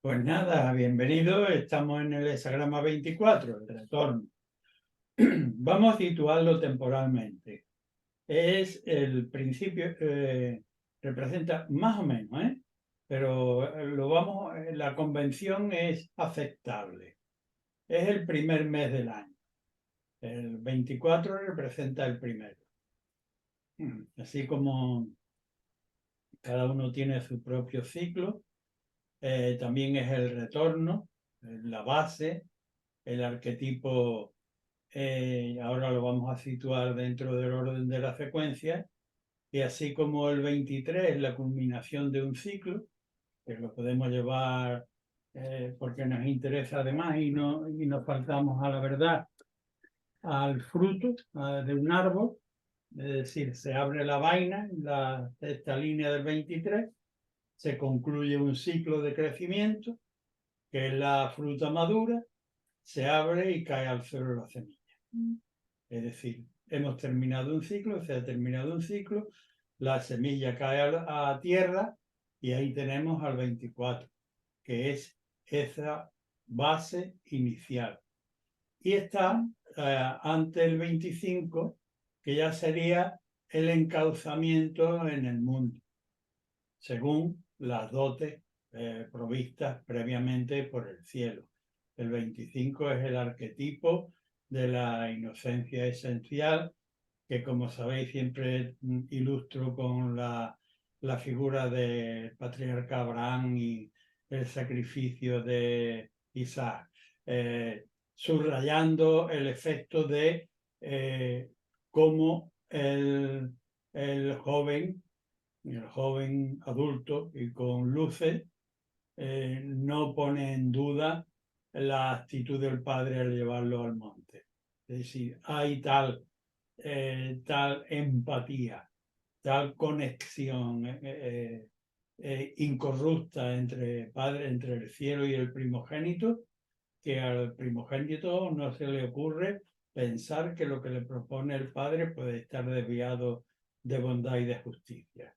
Pues nada, bienvenido. Estamos en el hexagrama 24, el retorno. Vamos a situarlo temporalmente. Es el principio, representa más o menos, pero la convención es aceptable. Es el primer mes del año. El 24 representa el primero. Así como cada uno tiene su propio ciclo, también es el retorno, la base, el arquetipo. Ahora lo vamos a situar dentro del orden de la secuencia, y así como el 23 es la culminación de un ciclo, que lo podemos llevar porque nos interesa además y nos faltamos a la verdad, al fruto de un árbol, es decir, se abre la vaina, esta línea del 23, se concluye un ciclo de crecimiento, que es la fruta madura, se abre y cae al suelo la semilla. Es decir, hemos terminado un ciclo, se ha terminado un ciclo, la semilla cae a tierra y ahí tenemos al 24, que es esa base inicial. Y está ante el 25, que ya sería el encauzamiento en el mundo, según las dotes provistas previamente por el cielo. El 25 es el arquetipo de la inocencia esencial, que como sabéis siempre ilustro con la figura del patriarca Abraham y el sacrificio de Isaac, subrayando el efecto de cómo el joven adulto y con luces no pone en duda la actitud del padre al llevarlo al monte. Es decir, hay tal empatía, tal conexión incorrupta entre el cielo y el primogénito, que al primogénito no se le ocurre pensar que lo que le propone el padre puede estar desviado de bondad y de justicia.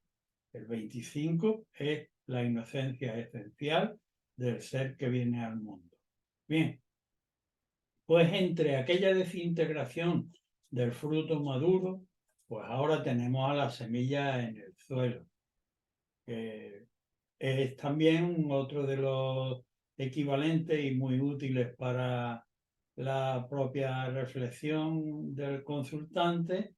El 25 es la inocencia esencial del ser que viene al mundo. Bien, pues entre aquella desintegración del fruto maduro, pues ahora tenemos a la semilla en el suelo, que es también otro de los equivalentes y muy útiles para la propia reflexión del consultante.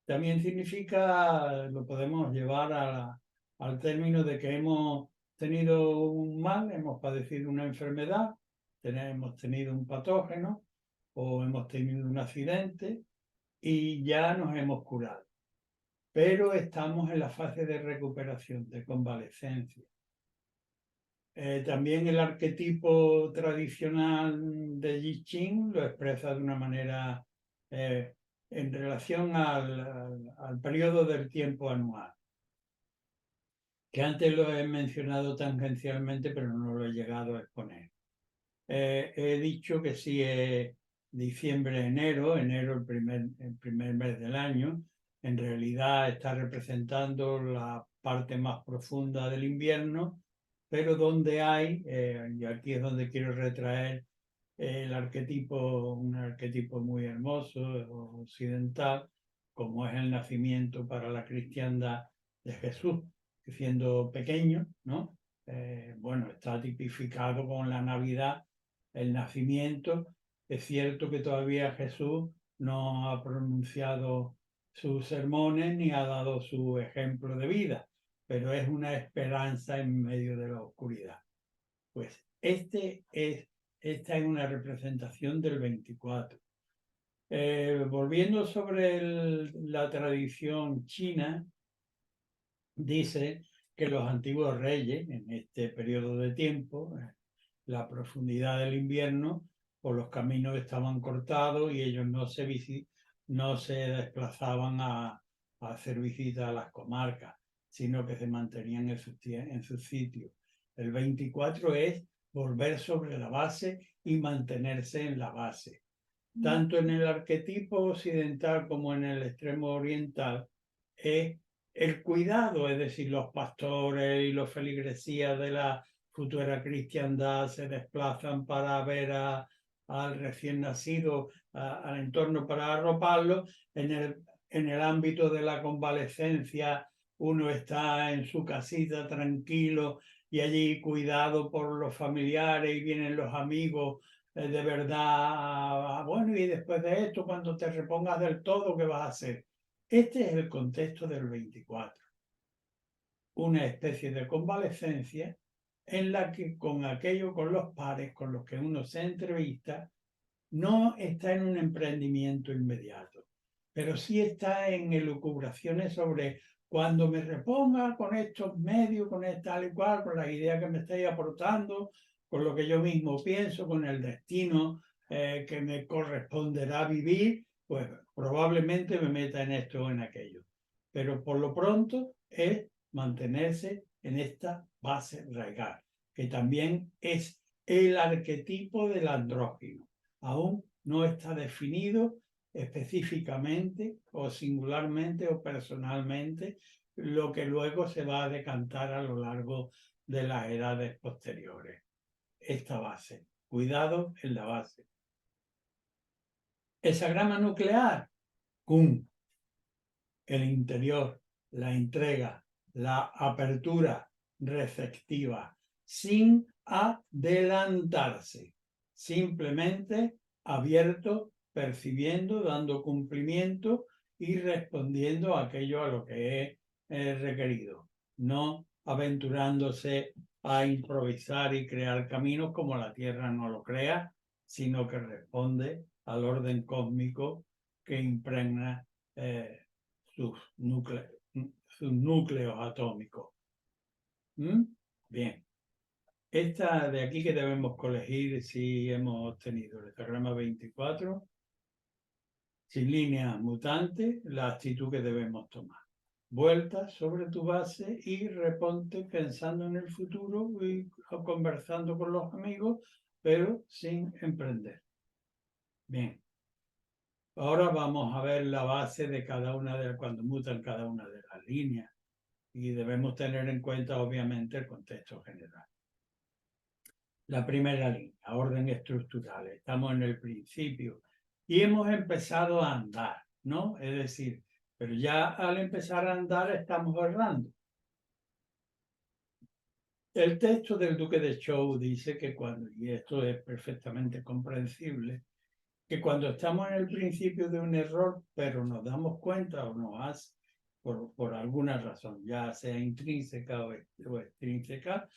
También significa, lo podemos llevar al término de que hemos tenido un mal, hemos padecido una enfermedad, hemos tenido un patógeno o hemos tenido un accidente y ya nos hemos curado. Pero estamos en la fase de recuperación, de convalescencia. También el arquetipo tradicional de I Ching lo expresa de una manera en relación al periodo del tiempo anual, que antes lo he mencionado tangencialmente, pero no lo he llegado a exponer. He dicho que sí es diciembre, enero el primer mes del año, en realidad está representando la parte más profunda del invierno, pero donde hay, y aquí es donde quiero retraer un arquetipo muy hermoso, occidental, como es el nacimiento para la cristiandad de Jesús, que siendo pequeño, ¿no? Bueno, está tipificado con la Navidad, el nacimiento. Es cierto que todavía Jesús no ha pronunciado sus sermones ni ha dado su ejemplo de vida, pero es una esperanza en medio de la oscuridad. Pues esta es una representación del 24. Volviendo sobre la tradición china, dice que los antiguos reyes, en este periodo de tiempo, la profundidad del invierno, pues los caminos estaban cortados y ellos no se desplazaban a hacer visitas a las comarcas, sino que se mantenían en sus sitios. El 24 es volver sobre la base y mantenerse en la base. Tanto en el arquetipo occidental como en el extremo oriental, es el cuidado, es decir, los pastores y los feligresías de la futura cristiandad se desplazan para ver al recién nacido, al entorno para arroparlo. En el ámbito de la convalecencia, uno está en su casita tranquilo y allí cuidado por los familiares y vienen los amigos de verdad. Bueno, y después de esto, cuando te repongas del todo, ¿qué vas a hacer? Este es el contexto del 24. Una especie de convalecencia en la que con los pares con los que uno se entrevista, no está en un emprendimiento inmediato, pero sí está en elucubraciones sobre cuando me reponga con estos medios, con tal y cual, con la idea que me estáis aportando, con lo que yo mismo pienso, con el destino que me corresponderá vivir, pues probablemente me meta en esto o en aquello. Pero por lo pronto es mantenerse en esta base raigar, que también es el arquetipo del andrógino. Aún no está definido específicamente o singularmente o personalmente, lo que luego se va a decantar a lo largo de las edades posteriores. Esta base. Cuidado en la base. Hesagrama nuclear. Cum. El interior, la entrega, la apertura receptiva, sin adelantarse, simplemente abierto, percibiendo, dando cumplimiento y respondiendo a aquello a lo que es requerido, no aventurándose a improvisar y crear caminos como la Tierra no lo crea, sino que responde al orden cósmico que impregna sus núcleos atómicos. Bien. Esta de aquí que debemos colegir si hemos obtenido el hexagrama 24, sin líneas mutantes, la actitud que debemos tomar. Vuelta sobre tu base y reponte pensando en el futuro y conversando con los amigos, pero sin emprender. Bien. Ahora vamos a ver la base de cada una de cuando mutan cada una de las líneas y debemos tener en cuenta obviamente el contexto general. La primera línea, orden estructural. Estamos en el principio y hemos empezado a andar, ¿no? Es decir, pero ya al empezar a andar estamos errando. El texto del Duque de Chow dice que cuando, y esto es perfectamente comprensible, que cuando estamos en el principio de un error, pero nos damos cuenta o nos hace, por alguna razón, ya sea intrínseca o extrínseca,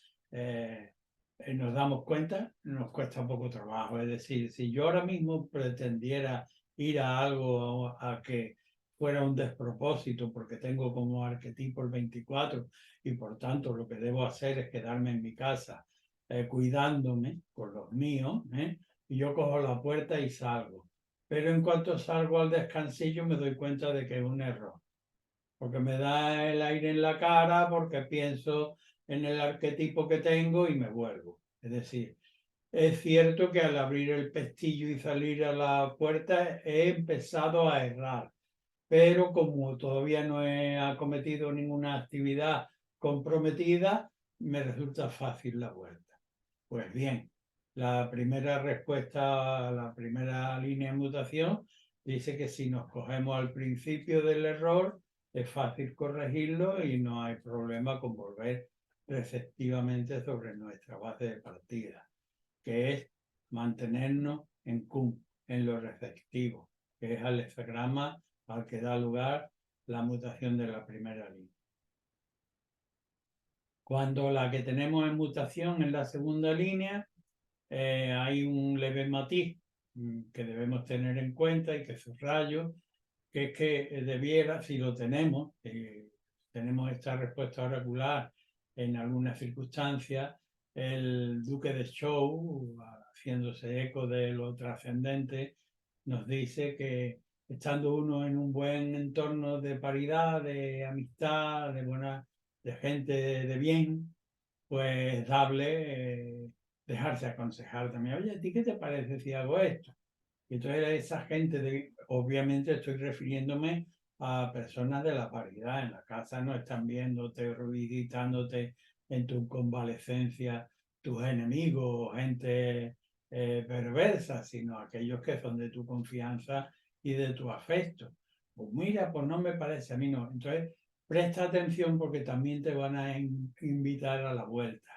nos damos cuenta, nos cuesta poco trabajo. Es decir, si yo ahora mismo pretendiera ir a algo a que fuera un despropósito porque tengo como arquetipo el 24 y por tanto lo que debo hacer es quedarme en mi casa cuidándome con los míos, y yo cojo la puerta y salgo. Pero en cuanto salgo al descansillo me doy cuenta de que es un error, porque me da el aire en la cara, porque pienso en el arquetipo que tengo y me vuelvo. Es decir, es cierto que al abrir el pestillo y salir a la puerta he empezado a errar, pero como todavía no he acometido ninguna actividad comprometida, me resulta fácil la vuelta. Pues bien, la primera respuesta, la primera línea de mutación, dice que si nos cogemos al principio del error, es fácil corregirlo y no hay problema con volver receptivamente sobre nuestra base de partida, que es mantenernos en cum, en lo receptivo, que es el hexagrama al que da lugar la mutación de la primera línea. Cuando la que tenemos en mutación en la segunda línea, hay un leve matiz que debemos tener en cuenta y que subrayo, que es que debiera, si lo tenemos, tenemos esta respuesta oracular en algunas circunstancias, el Duque de Chow, haciéndose eco de lo trascendente, nos dice que estando uno en un buen entorno de paridad, de amistad, de gente de bien, pues darle, dejarse aconsejar también. Oye, ¿a ti qué te parece si hago esto? Y entonces esa gente, obviamente estoy refiriéndome a personas de la paridad. En la casa no están viéndote, visitándote en tu convalecencia tus enemigos, gente perversa, sino aquellos que son de tu confianza y de tu afecto. Pues mira, pues no me parece, a mí no. Entonces, presta atención porque también te van a invitar a la vuelta.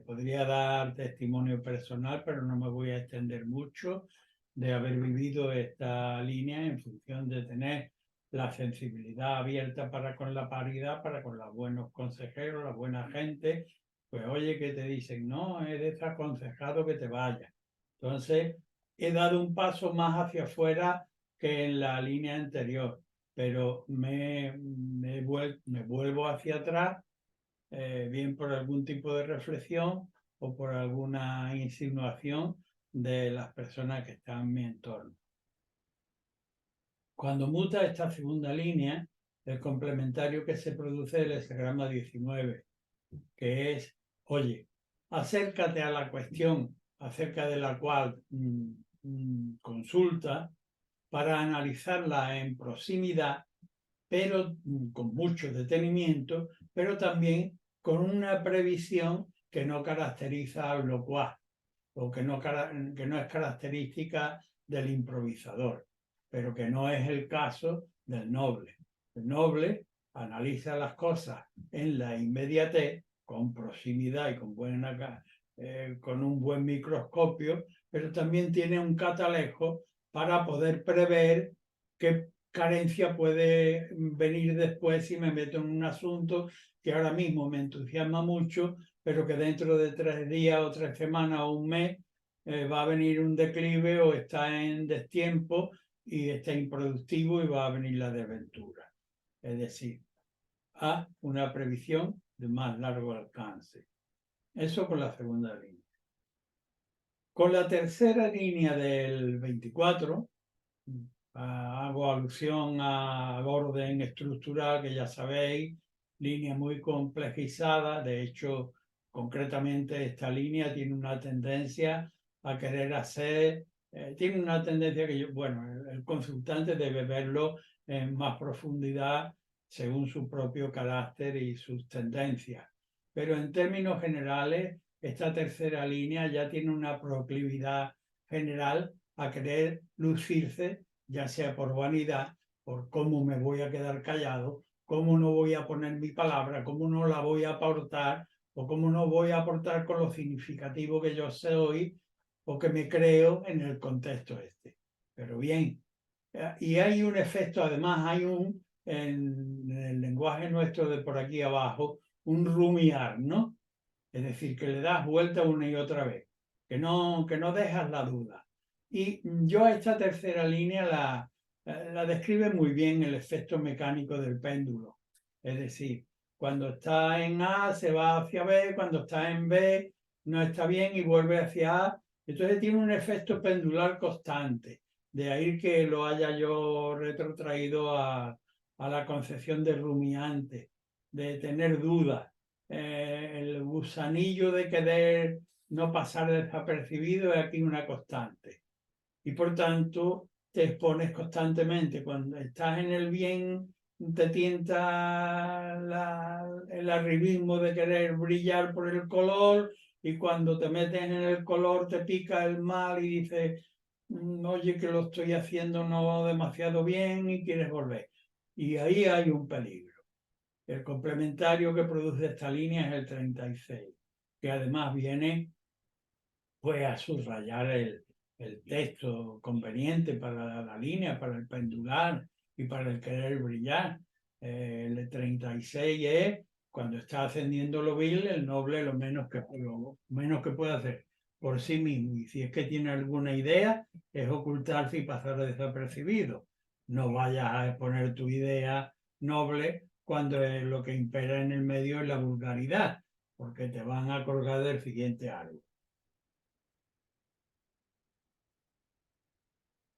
Podría dar testimonio personal, pero no me voy a extender mucho de haber vivido esta línea en función de tener la sensibilidad abierta para con la paridad, para con los buenos consejeros, la buena gente. Pues oye, que te dicen, no, eres aconsejado que te vayas. Entonces, he dado un paso más hacia afuera que en la línea anterior, pero me vuelvo hacia atrás, bien por algún tipo de reflexión o por alguna insinuación de las personas que están en mi entorno. Cuando muta esta segunda línea, el complementario que se produce del hexagrama 19, que es, oye, acércate a la cuestión acerca de la cual consulta para analizarla en proximidad, pero con mucho detenimiento, pero también con una previsión que no caracteriza al locuaz o que no es característica del improvisador, pero que no es el caso del noble. El noble analiza las cosas en la inmediatez, con proximidad y con un buen microscopio, pero también tiene un catalejo para poder prever qué carencia puede venir después si me meto en un asunto que ahora mismo me entusiasma mucho, pero que dentro de 3 días o 3 semanas o un mes va a venir un declive o está en destiempo y está improductivo y va a venir la desventura. Es decir, a una previsión de más largo alcance. Eso con la segunda línea. Con la tercera línea del 24, hago alusión al orden estructural que ya sabéis, línea muy complejizada. De hecho, concretamente esta línea tiene una tendencia a querer hacer, tiene una tendencia que el consultante debe verlo en más profundidad según su propio carácter y sus tendencias. Pero en términos generales, esta tercera línea ya tiene una proclividad general a querer lucirse, ya sea por vanidad, por cómo me voy a quedar callado, cómo no voy a poner mi palabra, cómo no la voy a aportar, o cómo no voy a aportar con lo significativo que yo soy o que me creo en el contexto este. Pero bien, y hay un efecto, además en el lenguaje nuestro de por aquí abajo, un rumiar, ¿no? Es decir, que le das vuelta una y otra vez, que no dejas la duda. Y yo a esta tercera línea la describe muy bien el efecto mecánico del péndulo. Es decir, cuando está en A se va hacia B, cuando está en B no está bien y vuelve hacia A. Entonces tiene un efecto pendular constante. De ahí que lo haya yo retrotraído a la concepción de rumiante, de tener dudas. El gusanillo de querer no pasar desapercibido es aquí una constante. Y por tanto te expones constantemente. Cuando estás en el bien, te tienta el arribismo de querer brillar por el color, y cuando te metes en el color te pica el mal y dices, oye, que lo estoy haciendo no demasiado bien y quieres volver. Y ahí hay un peligro. El complementario que produce esta línea es el 36, que además viene pues a subrayar el texto conveniente para la línea, para el pendular y para el querer brillar. El 36 es cuando está ascendiendo lo vil, el noble lo menos que puede hacer por sí mismo. Y si es que tiene alguna idea, es ocultarse y pasar desapercibido. No vayas a exponer tu idea noble cuando lo que impera en el medio es la vulgaridad, porque te van a colgar del siguiente árbol.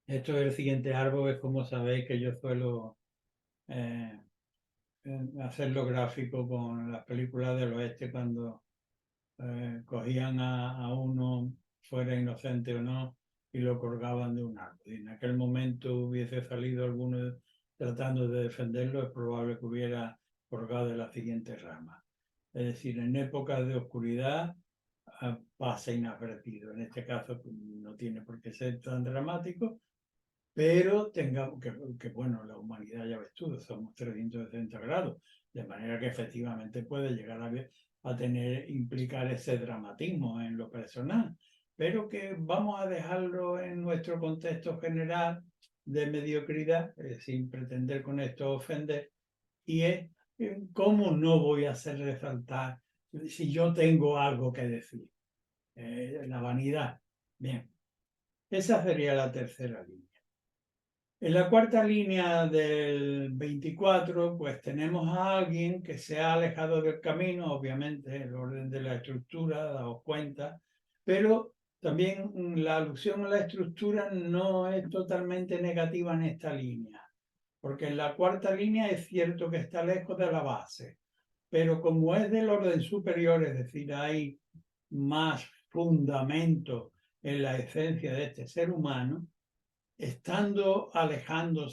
Esto del siguiente árbol es como sabéis que yo suelo eh, hacerlo gráfico con las películas del oeste cuando cogían a uno, fuera inocente o no, y lo colgaban de un árbol. Y en aquel momento hubiese salido alguno tratando de defenderlo, es probable que hubiera colgado de la siguiente rama. Es decir, en épocas de oscuridad pasa inadvertido. En este caso no tiene por qué ser tan dramático, pero tengamos que bueno, la humanidad, ya ves tú, somos 360 grados, de manera que efectivamente puede llegar a implicar ese dramatismo en lo personal, pero que vamos a dejarlo en nuestro contexto general de mediocridad, sin pretender con esto ofender, y es cómo no voy a hacer resaltar si yo tengo algo que decir. La vanidad. Bien, esa sería la tercera línea. En la cuarta línea del 24, pues tenemos a alguien que se ha alejado del camino, obviamente el orden de la estructura, daos cuenta, pero también la alusión a la estructura no es totalmente negativa en esta línea, porque en la cuarta línea es cierto que está lejos de la base, pero como es del orden superior, es decir, hay más fundamento en la esencia de este ser humano, estando alejando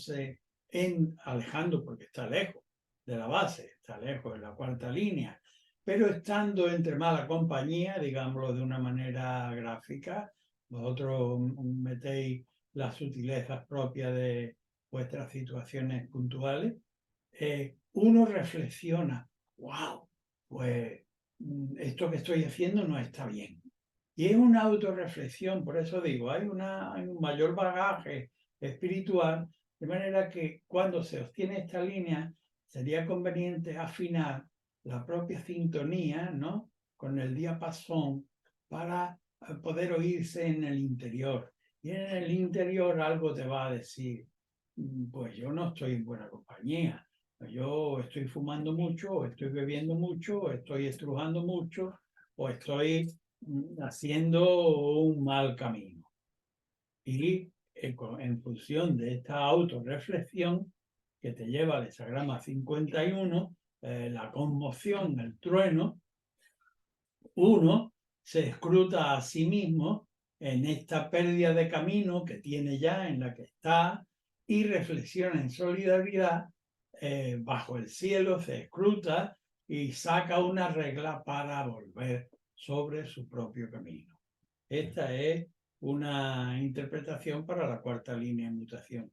porque está lejos de la base, está lejos de la cuarta línea, pero estando entre mala compañía, digámoslo de una manera gráfica, vosotros metéis las sutilezas propias de vuestras situaciones puntuales, uno reflexiona, wow, pues esto que estoy haciendo no está bien. Y es una autorreflexión, por eso digo, hay un mayor bagaje espiritual, de manera que cuando se obtiene esta línea, sería conveniente afinar la propia sintonía, ¿no?, con el diapasón para poder oírse en el interior. Y en el interior algo te va a decir, pues yo no estoy en buena compañía, yo estoy fumando mucho, o estoy bebiendo mucho, o estoy estrujando mucho, o estoy haciendo un mal camino. Y en función de esta autorreflexión que te lleva al hexagrama 51, la conmoción, el trueno, uno se escruta a sí mismo en esta pérdida de camino que tiene ya, en la que está, y reflexiona en solidaridad, bajo el cielo, se escruta y saca una regla para volver sobre su propio camino. Esta es una interpretación para la cuarta línea de mutación.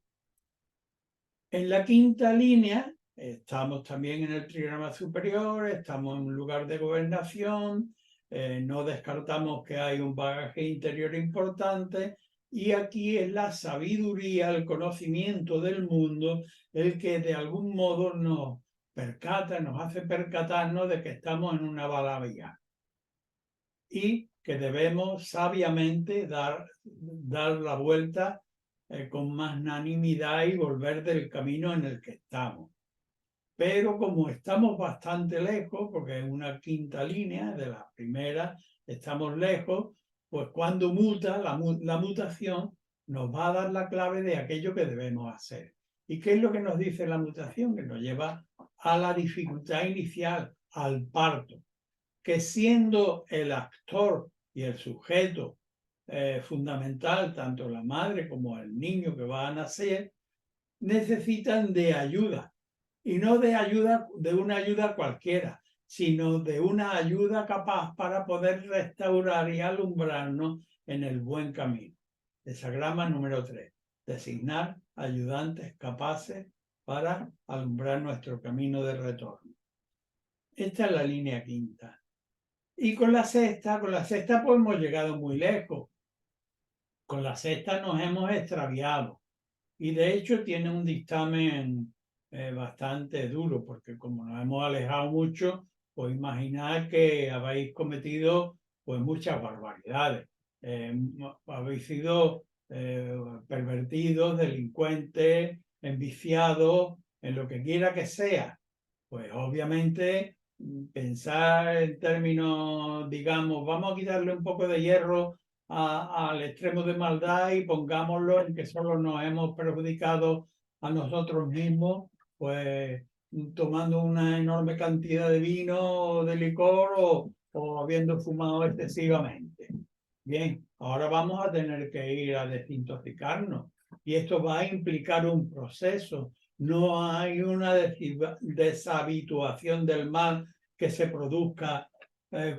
En la quinta línea estamos también en el trigrama superior, estamos en un lugar de gobernación, no descartamos que hay un bagaje interior importante, y aquí es la sabiduría, el conocimiento del mundo, el que de algún modo nos hace percatarnos de que estamos en una balavía y que debemos sabiamente dar la vuelta con magnanimidad y volver del camino en el que estamos. Pero como estamos bastante lejos, porque es una quinta línea de la primera, estamos lejos, pues cuando muta, la mutación nos va a dar la clave de aquello que debemos hacer. ¿Y qué es lo que nos dice la mutación? Que nos lleva a la dificultad inicial, al parto, que siendo el actor y el sujeto fundamental, tanto la madre como el niño que va a nacer, necesitan de ayuda. Y no de una ayuda cualquiera, sino de una ayuda capaz para poder restaurar y alumbrarnos en el buen camino. Hexagrama número 3. Designar ayudantes capaces para alumbrar nuestro camino de retorno. Esta es la línea quinta. Y con la sexta pues hemos llegado muy lejos. Con la sexta nos hemos extraviado. Y de hecho tiene un dictamen bastante duro, porque como nos hemos alejado mucho, pues imaginad que habéis cometido pues muchas barbaridades. Habéis sido pervertidos, delincuentes, enviciados, en lo que quiera que sea. Pues obviamente pensar en términos, digamos, vamos a quitarle un poco de hierro al extremo de maldad y pongámoslo en que solo nos hemos perjudicado a nosotros mismos, pues tomando una enorme cantidad de vino o de licor o habiendo fumado excesivamente. Bien, ahora vamos a tener que ir a desintoxicarnos y esto va a implicar un proceso. No hay una deshabituación del mal que se produzca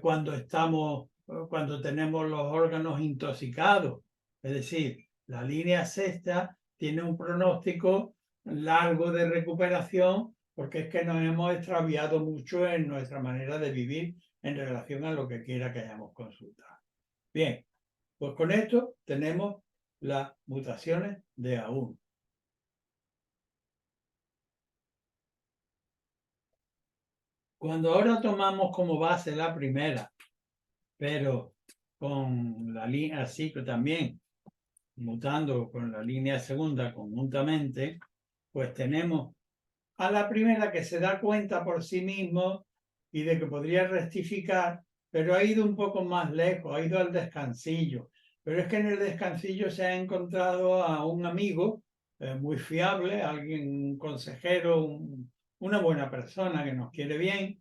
cuando estamos cuando tenemos los órganos intoxicados. Es decir, la línea sexta tiene un pronóstico largo de recuperación porque es que nos hemos extraviado mucho en nuestra manera de vivir en relación a lo que quiera que hayamos consultado. Bien, pues con esto tenemos las mutaciones de A1. Cuando ahora tomamos como base la primera, pero con la línea así que también mutando con la línea segunda conjuntamente, pues tenemos a la primera que se da cuenta por sí mismo y de que podría rectificar, pero ha ido un poco más lejos, ha ido al descansillo. Pero es que en el descansillo se ha encontrado a un amigo muy fiable, alguien, un consejero, una buena persona que nos quiere bien,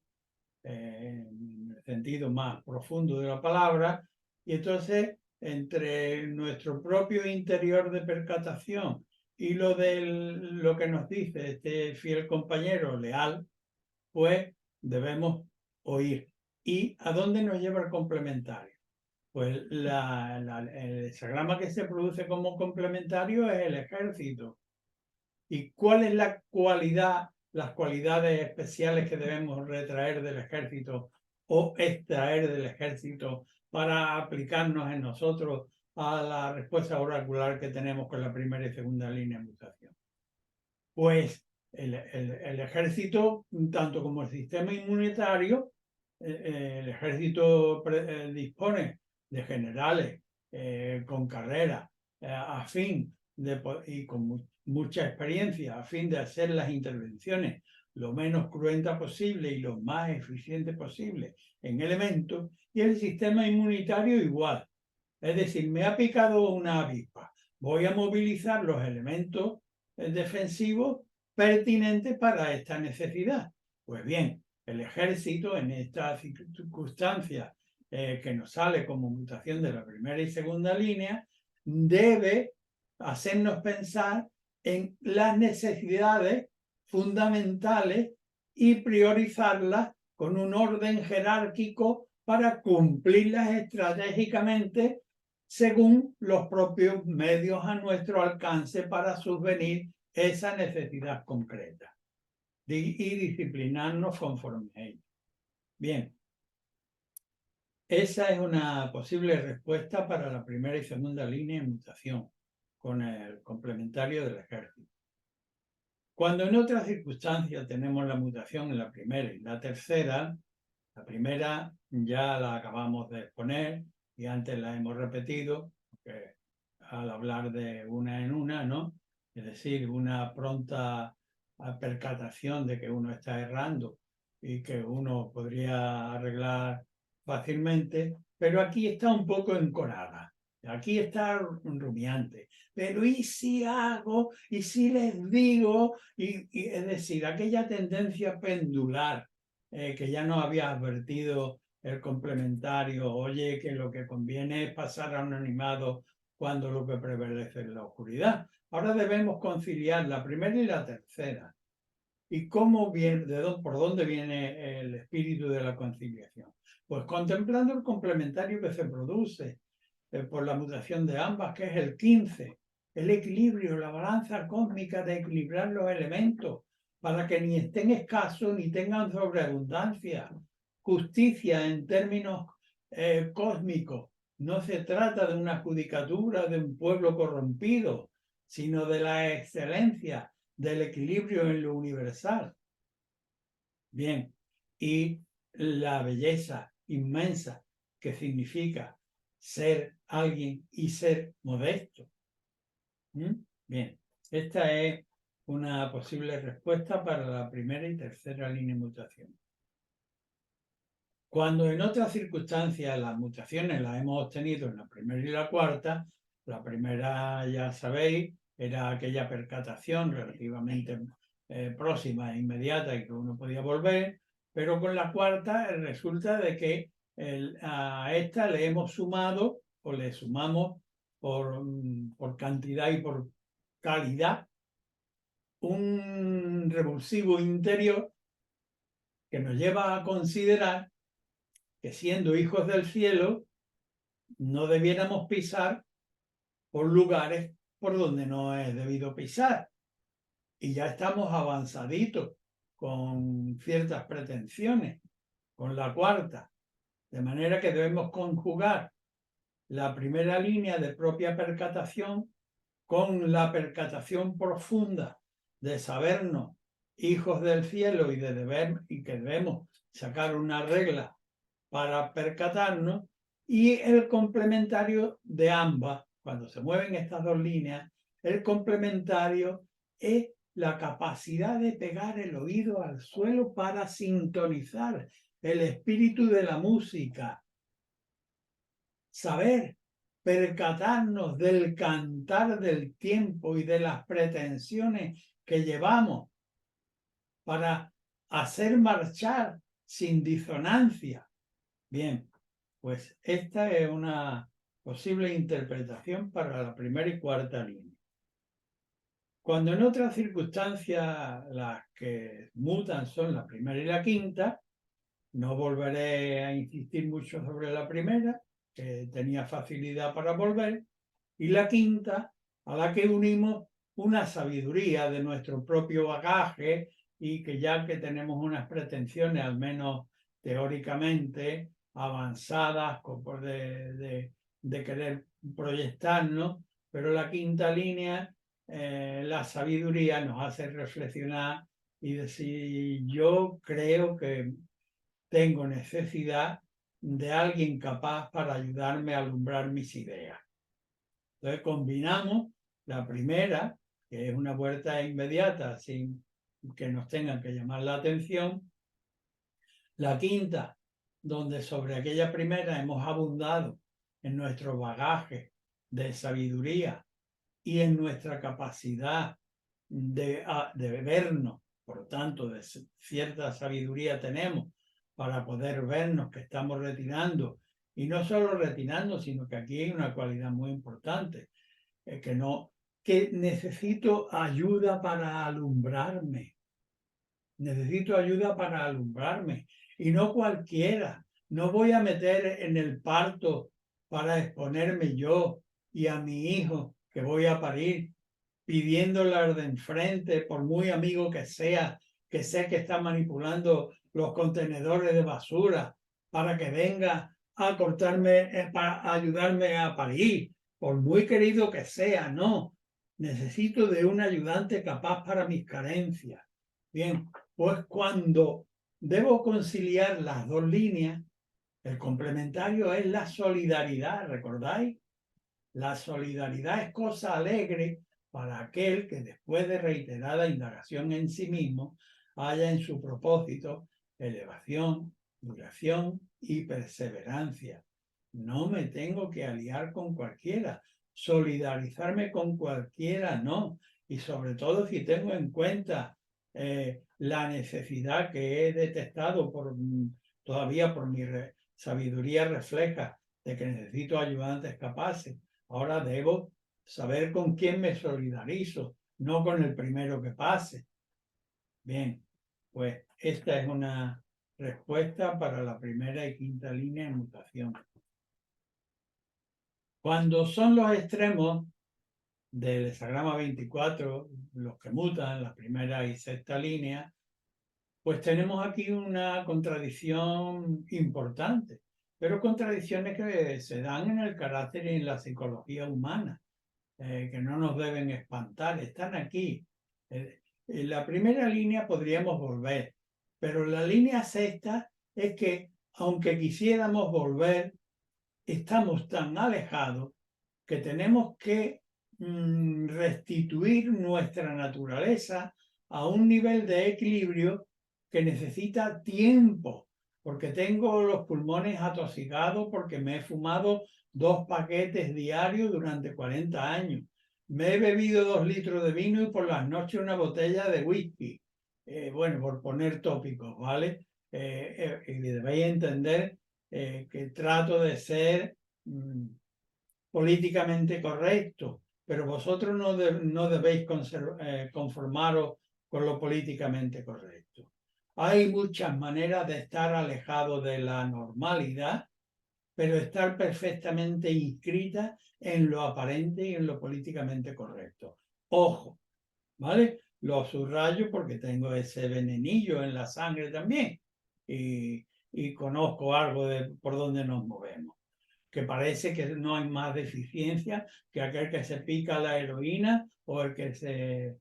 en el sentido más profundo de la palabra, y entonces entre nuestro propio interior de percatación y lo que nos dice este fiel compañero leal, pues debemos oír. ¿Y a dónde nos lleva el complementario? Pues el hexagrama que se produce como complementario es el ejército. ¿Y cuál es la cualidad, las cualidades especiales que debemos retraer del ejército o extraer del ejército para aplicarnos en nosotros a la respuesta oracular que tenemos con la primera y segunda línea de mutación? Pues el ejército, tanto como el sistema inmunitario, el ejército dispone de generales con carrera a fin y con mucha experiencia a fin de hacer las intervenciones lo menos cruenta posible y lo más eficiente posible en elementos, y el sistema inmunitario igual. Es decir, me ha picado una avispa, voy a movilizar los elementos defensivos pertinentes para esta necesidad. Pues bien, el ejército en esta circunstancia que nos sale como mutación de la primera y segunda línea, debe hacernos pensar en las necesidades fundamentales y priorizarlas con un orden jerárquico para cumplirlas estratégicamente según los propios medios a nuestro alcance para subvenir esa necesidad concreta y disciplinarnos conforme a ello. Bien, esa es una posible respuesta para la primera y segunda línea de mutación con el complementario del ejército. Cuando en otras circunstancias tenemos la mutación en la primera y la tercera, la primera ya la acabamos de exponer y antes la hemos repetido, porque al hablar de una en una, ¿no? Es decir, una pronta percatación de que uno está errando y que uno podría arreglar fácilmente, pero aquí está un poco encorada, aquí está rumiante. Pero ¿y si hago? ¿Y si les digo? Y es decir, aquella tendencia pendular que ya nos había advertido el complementario, oye, que lo que conviene es pasar a un animado cuando lo que prevalece es la oscuridad. Ahora debemos conciliar la primera y la tercera. ¿Y cómo viene, por dónde viene el espíritu de la conciliación? Pues contemplando el complementario que se produce por la mutación de ambas, que es el 15, el equilibrio, la balanza cósmica de equilibrar los elementos para que ni estén escasos ni tengan sobreabundancia. Justicia en términos cósmicos. No se trata de una judicatura de un pueblo corrompido, sino de la excelencia, del equilibrio en lo universal. Bien, y la belleza inmensa que significa ser alguien y ser modesto. Bien, esta es una posible respuesta para la primera y tercera línea de mutación. Cuando en otras circunstancias las mutaciones las hemos obtenido en la primera y la cuarta, la primera, ya sabéis, era aquella percatación relativamente próxima e inmediata y que uno podía volver, pero con la cuarta resulta de que a esta le hemos sumado o le sumamos por cantidad y por calidad un revulsivo interior que nos lleva a considerar que siendo hijos del cielo no debiéramos pisar por lugares por donde no es debido pisar. Y ya estamos avanzaditos con ciertas pretensiones, con la cuarta. De manera que debemos conjugar la primera línea de propia percatación con la percatación profunda de sabernos hijos del cielo y que debemos sacar una regla para percatarnos, y el complementario de ambas, cuando se mueven estas dos líneas, el complementario es la capacidad de pegar el oído al suelo para sintonizar el espíritu de la música, saber percatarnos del cantar del tiempo y de las pretensiones que llevamos para hacer marchar sin disonancia. Bien, pues esta es una posible interpretación para la primera y cuarta línea. Cuando en otras circunstancias las que mutan son la primera y la quinta, no volveré a insistir mucho sobre la primera, que tenía facilidad para volver, y la quinta, a la que unimos una sabiduría de nuestro propio bagaje y que ya que tenemos unas pretensiones, al menos teóricamente, avanzadas de querer proyectarnos, pero la quinta línea, la sabiduría nos hace reflexionar y decir, yo creo que tengo necesidad de alguien capaz para ayudarme a alumbrar mis ideas. Entonces combinamos la primera, que es una puerta inmediata sin que nos tengan que llamar la atención, la quinta, donde sobre aquella primera hemos abundado en nuestro bagaje de sabiduría y en nuestra capacidad de vernos, por tanto, de cierta sabiduría tenemos para poder vernos que estamos retirando, y no solo retirando, sino que aquí hay una cualidad muy importante, que necesito ayuda para alumbrarme. Necesito ayuda para alumbrarme. Y no cualquiera. No voy a meter en el parto para exponerme yo y a mi hijo que voy a parir, pidiéndole al de enfrente, por muy amigo que sea, que sé que está manipulando los contenedores de basura, para que venga a cortarme, para ayudarme a parir, por muy querido que sea, no. Necesito de un ayudante capaz para mis carencias. Bien, pues cuando debo conciliar las dos líneas, el complementario es la solidaridad, ¿recordáis? La solidaridad es cosa alegre para aquel que después de reiterada indagación en sí mismo haya en su propósito elevación, duración y perseverancia. No me tengo que aliar con cualquiera, solidarizarme con cualquiera, no. Y sobre todo si tengo en cuenta la necesidad que he detectado todavía por mi sabiduría refleja de que necesito ayudantes capaces. Ahora debo saber con quién me solidarizo, no con el primero que pase. Bien, pues esta es una respuesta para la primera y quinta línea de mutación. Cuando son los extremos del hexagrama 24, los que mutan, la primera y sexta línea, pues tenemos aquí una contradicción importante, pero contradicciones que se dan en el carácter y en la psicología humana. Que no nos deben espantar, están aquí. En la primera línea podríamos volver, pero la línea sexta es que, aunque quisiéramos volver, estamos tan alejados que tenemos que restituir nuestra naturaleza a un nivel de equilibrio que necesita tiempo, porque tengo los pulmones atosigados porque me he fumado 2 paquetes diarios durante 40 años. Me he bebido 2 litros de vino y por las noches una botella de whisky. Bueno, por poner tópicos, ¿vale? Y debéis entender que trato de ser políticamente correcto, pero vosotros no debéis conformaros con lo políticamente correcto. Hay muchas maneras de estar alejado de la normalidad pero estar perfectamente inscrita en lo aparente y en lo políticamente correcto. Ojo, ¿vale? Lo subrayo porque tengo ese venenillo en la sangre también y conozco algo de por dónde nos movemos. Que parece que no hay más deficiencia que aquel que se pica la heroína o el que se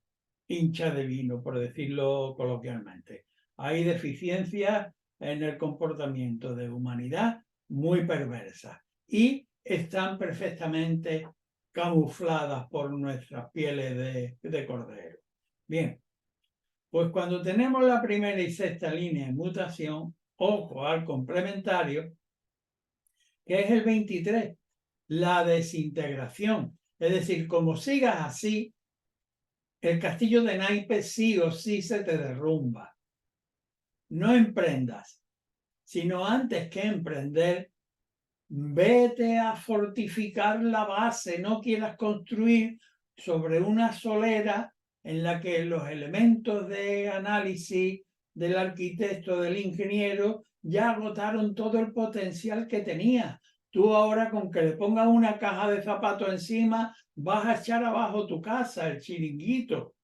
hincha de vino, por decirlo coloquialmente. Hay deficiencias en el comportamiento de humanidad muy perversas y están perfectamente camufladas por nuestras pieles de cordero. Bien, pues cuando tenemos la primera y sexta línea de mutación, ojo al complementario, que es el 23, la desintegración. Es decir, como sigas así, el castillo de naipes sí o sí se te derrumba. No emprendas, sino antes que emprender, vete a fortificar la base, no quieras construir sobre una solera en la que los elementos de análisis del arquitecto, del ingeniero, ya agotaron todo el potencial que tenía. Tú ahora con que le pongas una caja de zapatos encima, vas a echar abajo tu casa, el chiringuito.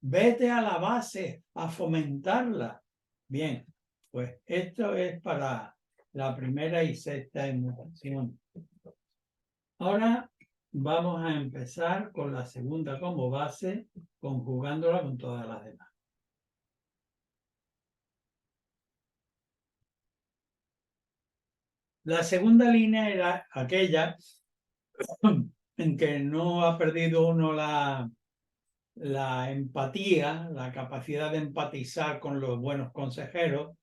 Vete a la base a fomentarla. Bien, pues esto es para la primera y sexta inmutación. Ahora vamos a empezar con la segunda como base, conjugándola con todas las demás. La segunda línea era aquella en que no ha perdido uno la empatía, la capacidad de empatizar con los buenos consejeros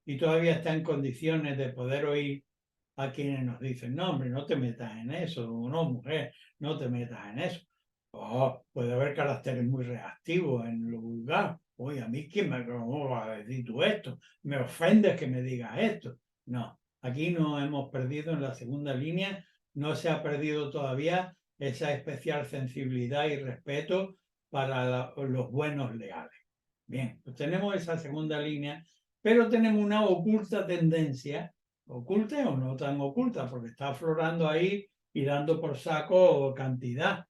y todavía está en condiciones de poder oír a quienes nos dicen, no, hombre, no te metas en eso, no, mujer, no te metas en eso. Oh, puede haber caracteres muy reactivos en lo vulgar. Oye, a mí, ¿quién me cómo va a decir tú esto? Me ofendes que me digas esto. No, aquí no hemos perdido en la segunda línea, no se ha perdido todavía esa especial sensibilidad y respeto para los buenos leales. Bien, pues tenemos esa segunda línea, pero tenemos una oculta tendencia, oculta o no tan oculta, porque está aflorando ahí y dando por saco cantidad.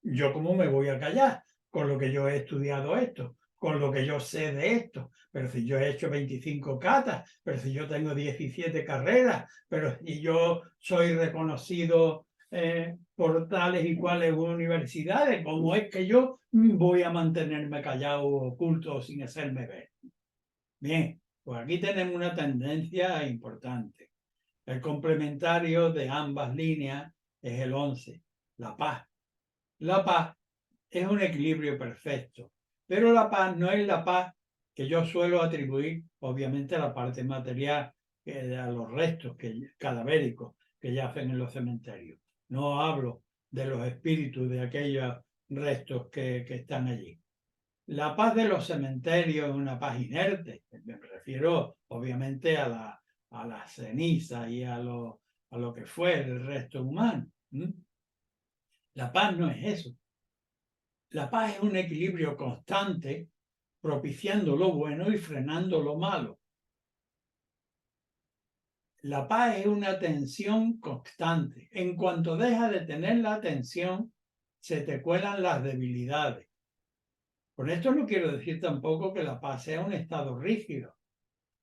Yo cómo me voy a callar con lo que yo he estudiado esto, con lo que yo sé de esto, pero si yo he hecho 25 catas, pero si yo tengo 17 carreras, pero si yo soy reconocido por tales y cuales universidades, ¿cómo es que yo voy a mantenerme callado, oculto, sin hacerme ver? Bien, pues aquí tenemos una tendencia importante. El complementario de ambas líneas es el 11, la paz. La paz es un equilibrio perfecto, pero la paz no es la paz que yo suelo atribuir, obviamente, a la parte material, a los restos cadavéricos que yacen en los cementerios. No hablo de los espíritus de aquellos restos que están allí. La paz de los cementerios es una paz inerte. Me refiero, obviamente, a la ceniza y a lo que fue el resto humano. La paz no es eso. La paz es un equilibrio constante, propiciando lo bueno y frenando lo malo. La paz es una tensión constante. En cuanto deja de tener la tensión, se te cuelan las debilidades. Con esto no quiero decir tampoco que la paz sea un estado rígido,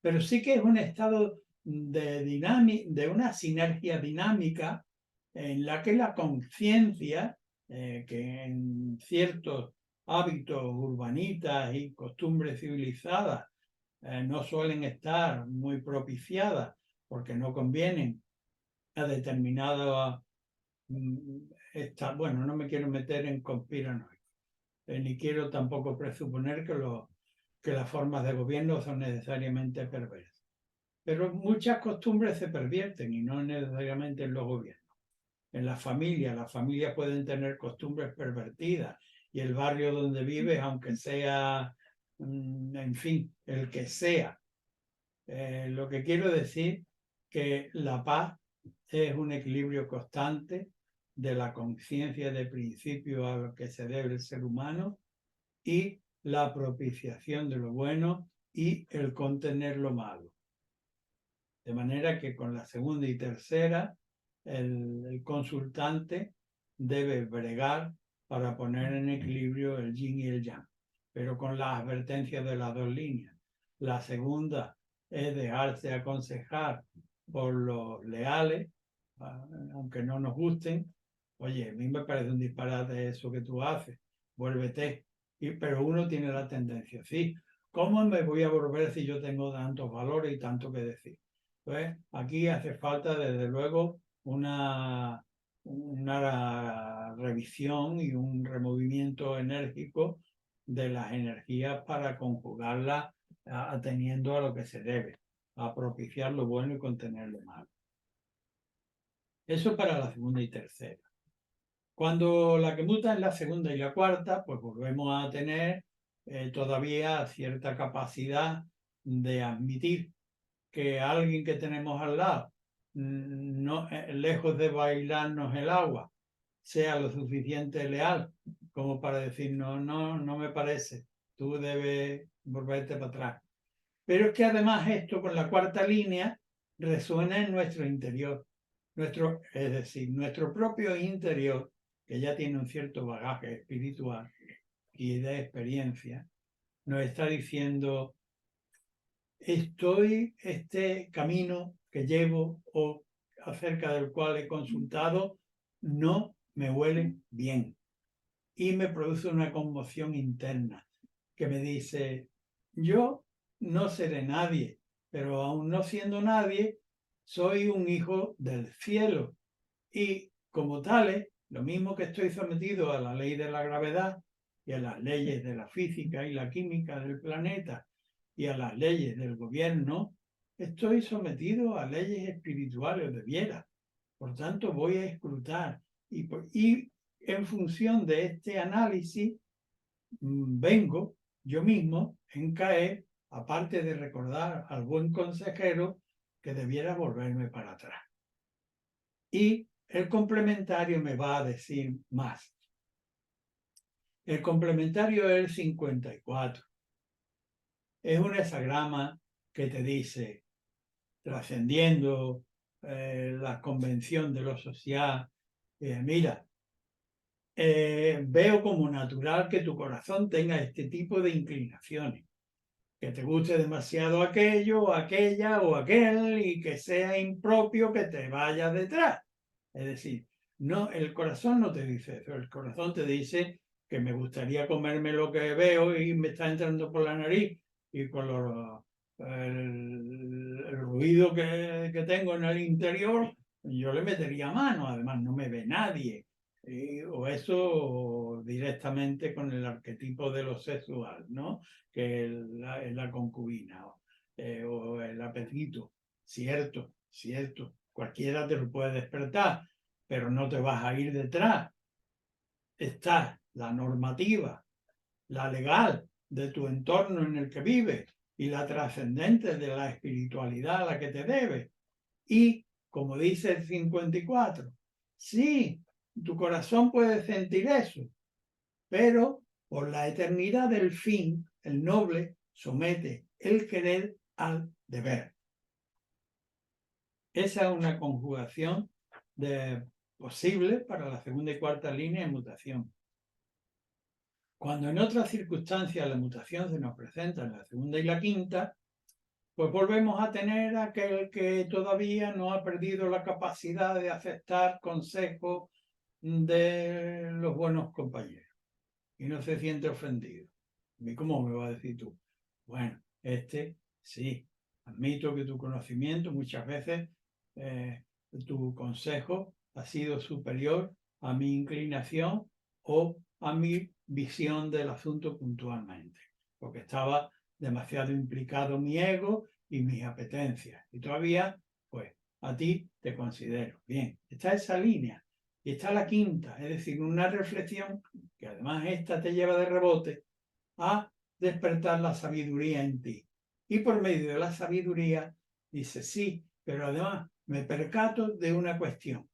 pero sí que es un estado de una sinergia dinámica en la que la conciencia, que en ciertos hábitos urbanitas y costumbres civilizadas no suelen estar muy propiciadas porque no convienen a determinada, bueno, no me quiero meter en conspiranoia, ni quiero tampoco presuponer que las formas de gobierno son necesariamente perversas. Pero muchas costumbres se pervierten y no necesariamente en los gobiernos. En las familias pueden tener costumbres pervertidas y el barrio donde vives, aunque sea, en fin, el que sea. Lo que quiero decir que la paz es un equilibrio constante de la conciencia de principio a lo que se debe el ser humano y la propiciación de lo bueno y el contener lo malo. De manera que con la segunda y tercera, el consultante debe bregar para poner en equilibrio el yin y el yang, pero con las advertencias de las dos líneas. La segunda es dejarse aconsejar por los leales, aunque no nos gusten. Oye, a mí me parece un disparate eso que tú haces, vuélvete. Pero uno tiene la tendencia, sí, ¿cómo me voy a volver si yo tengo tantos valores y tanto que decir? Pues aquí hace falta, desde luego, una revisión y un removimiento enérgico de las energías para conjugarlas atendiendo a lo que se debe, a propiciar lo bueno y contener lo malo. Eso para la segunda y tercera. Cuando la que muta es la segunda y la cuarta, pues volvemos a tener todavía cierta capacidad de admitir que alguien que tenemos al lado, no, lejos de bailarnos el agua, sea lo suficiente leal como para decir, no, no, no me parece, tú debes volverte para atrás. Pero es que además esto con la cuarta línea resuena en nuestro interior, es decir, nuestro propio interior, que ya tiene un cierto bagaje espiritual y de experiencia, nos está diciendo, este camino que llevo o acerca del cual he consultado no me huele bien y me produce una conmoción interna que me dice, yo no seré nadie, pero aún no siendo nadie, soy un hijo del cielo y como tales, lo mismo que estoy sometido a la ley de la gravedad y a las leyes de la física y la química del planeta y a las leyes del gobierno, estoy sometido a leyes espirituales, debiera. Por tanto, voy a escrutar y en función de este análisis vengo yo mismo en caer, aparte de recordar al buen consejero, que debiera volverme para atrás. Y el complementario me va a decir más. El complementario es el 54. Es un hexagrama que te dice, trascendiendo la convención de lo social, mira, veo como natural que tu corazón tenga este tipo de inclinaciones, que te guste demasiado aquello, o aquella o aquel y que sea impropio que te vayas detrás. Es decir, no, el corazón no te dice eso, el corazón te dice que me gustaría comerme lo que veo y me está entrando por la nariz y con el ruido que tengo en el interior, yo le metería mano, además no me ve nadie. O eso directamente con el arquetipo de lo sexual, ¿no? Que es la concubina o el apetito. Cierto, cierto. Cualquiera te lo puede despertar, pero no te vas a ir detrás. Está la normativa, la legal de tu entorno en el que vives y la trascendente de la espiritualidad a la que te debes. Y, como dice el 54, sí, tu corazón puede sentir eso, pero por la eternidad del fin, el noble somete el querer al deber. Esa es una conjugación posible para la segunda y cuarta línea de mutación. Cuando en otras circunstancias la mutación se nos presenta en la segunda y la quinta, pues volvemos a tener aquel que todavía no ha perdido la capacidad de aceptar consejos de los buenos compañeros y no se siente ofendido. ¿Y cómo me va a decir tú? Bueno, sí, admito que tu conocimiento muchas veces, tu consejo ha sido superior a mi inclinación o a mi visión del asunto puntualmente, porque estaba demasiado implicado mi ego y mis apetencias. Y todavía, pues, a ti te considero. Bien, está esa línea. Y está la quinta, es decir, una reflexión que además esta te lleva de rebote a despertar la sabiduría en ti. Y por medio de la sabiduría dice, sí, pero además me percato de una cuestión,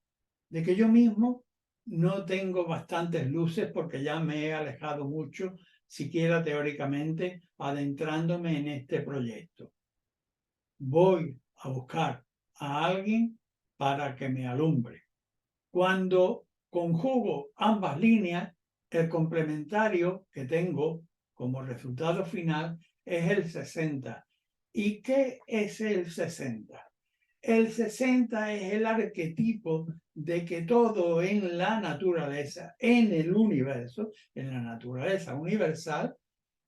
de que yo mismo no tengo bastantes luces porque ya me he alejado mucho, siquiera teóricamente, adentrándome en este proyecto. Voy a buscar a alguien para que me alumbre. Cuando conjugo ambas líneas, el complementario que tengo como resultado final es el 60. ¿Y qué es el 60? El 60 es el arquetipo de que todo en la naturaleza, en el universo, en la naturaleza universal,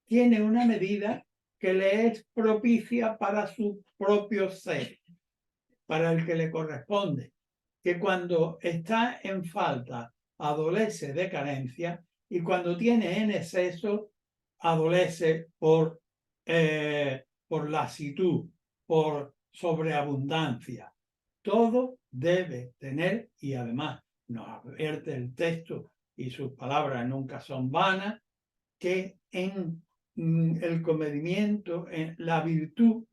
tiene una medida que le es propicia para su propio ser, para el que le corresponde, que cuando está en falta adolece de carencia y cuando tiene en exceso adolece por lasitud, por sobreabundancia. Todo debe tener, y además nos advierte el texto y sus palabras nunca son vanas, que en el comedimiento, en la virtud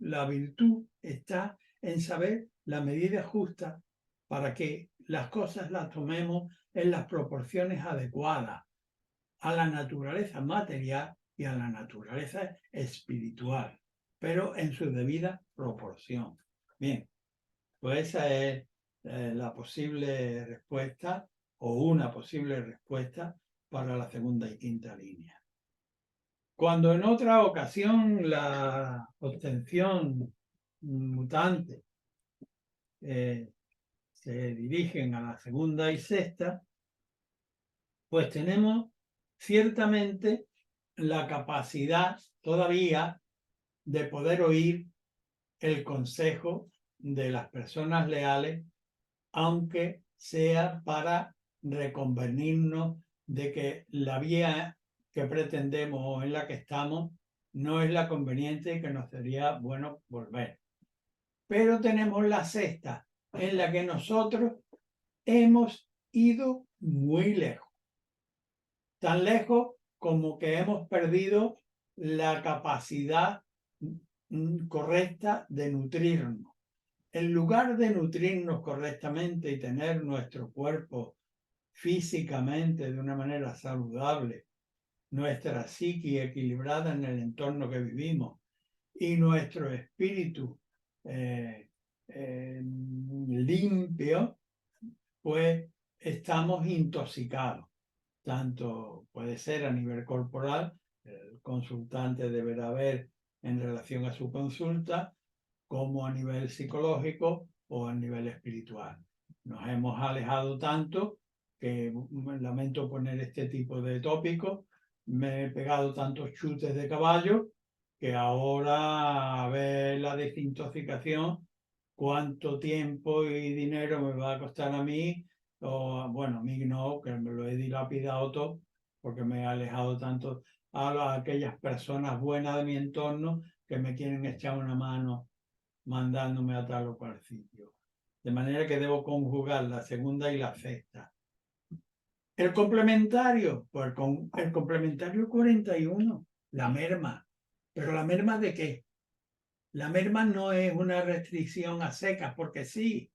está en saber la medida justa para que las cosas las tomemos en las proporciones adecuadas a la naturaleza material y a la naturaleza espiritual, pero en su debida proporción. Bien, pues esa es la posible respuesta o una posible respuesta para la segunda y quinta línea. Cuando en otra ocasión la obtención mutante se dirigen a la segunda y sexta, pues tenemos ciertamente la capacidad todavía de poder oír el consejo de las personas leales, aunque sea para reconvenirnos de que la vía que pretendemos o en la que estamos no es la conveniente y que nos sería bueno volver. Pero tenemos la sexta, en la que nosotros hemos ido muy lejos. Tan lejos como que hemos perdido la capacidad correcta de nutrirnos. En lugar de nutrirnos correctamente y tener nuestro cuerpo físicamente de una manera saludable, nuestra psique equilibrada en el entorno que vivimos y nuestro espíritu limpio, pues estamos intoxicados. Tanto puede ser a nivel corporal, el consultante deberá ver en relación a su consulta, como a nivel psicológico o a nivel espiritual. Nos hemos alejado tanto que lamento poner este tipo de tópicos. Me he pegado tantos chutes de caballo que ahora a ver la desintoxicación, cuánto tiempo y dinero me va a costar a mí, o bueno, a mí no, que me lo he dilapidado todo porque me he alejado tanto a aquellas personas buenas de mi entorno que me quieren echar una mano mandándome a tal o cual sitio. De manera que debo conjugar la segunda y la sexta. El complementario, pues el complementario 41, la merma. ¿Pero la merma de qué? La merma no es una restricción a secas, porque sí,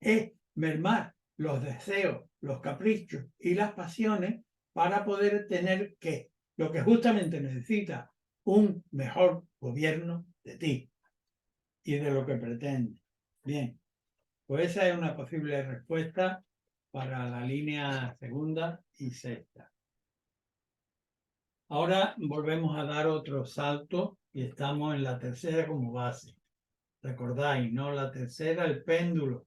es mermar los deseos, los caprichos y las pasiones para poder tener ¿qué? Lo que justamente necesita, un mejor gobierno de ti y de lo que pretende. Bien, pues esa es una posible respuesta para la línea segunda y sexta. Ahora volvemos a dar otro salto y estamos en la tercera como base. Recordáis, ¿no? La tercera, el péndulo.